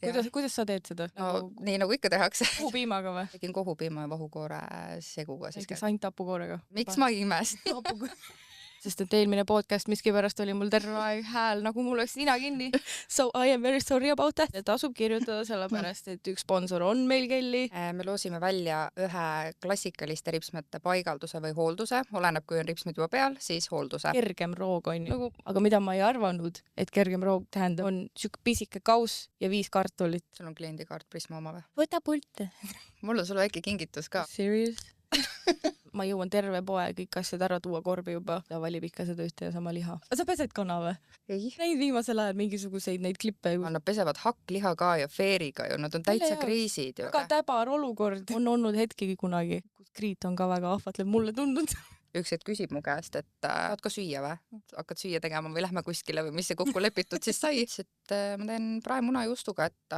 Kuidas sa teed seda? No nii nagu ikka tehakse. Kohupiimaga või? Tegin kohupiima ja vahukoore seguga. Kas ainult hapukoorega? Miks ma imest? Sest et eelmine podcast miskipärast oli mul terve aeg hääl, nagu mul oleks nina kinni. So I am very sorry about that. Tasub kirjutada sellepärast, et üks sponsor on meil Kelly. Me loosime välja ühe klassikaliste ripsmete paigalduse või hoolduse. Oleneb, kui on ripsmed juba peal, siis hoolduse. Kergem roog on ju. Aga mida ma ei arvanud, et kergem roog tähendab, on siuke pisike kauss ja 5 kartulit. Sul on kliendikaart Prisma oma või? Võta pult. Mul on sulle väike kingitus ka. Serious? Ma jõuan terve poe kõik asjad ära tuua korbi juba. Ta valib ikka seda ühte ja sama liha. Sa pesed kana või? Ei. Neid viimasel ajal mingisuguseid neid klippe. Nad pesevad hakkliha ka ja feeriga ju. Nad on täitsa kriisid. Väga täbar olukord. On olnud hetkigi kunagi, kus kriit on ka väga ahvatlev, mulle tundunud. Üks hetk küsib mu käest, et saad ka süüa või? Hakkad süüa tegema või lähme kuskile või mis see kokku lepitud siis sai? Et ma teen praemuna juustuga, et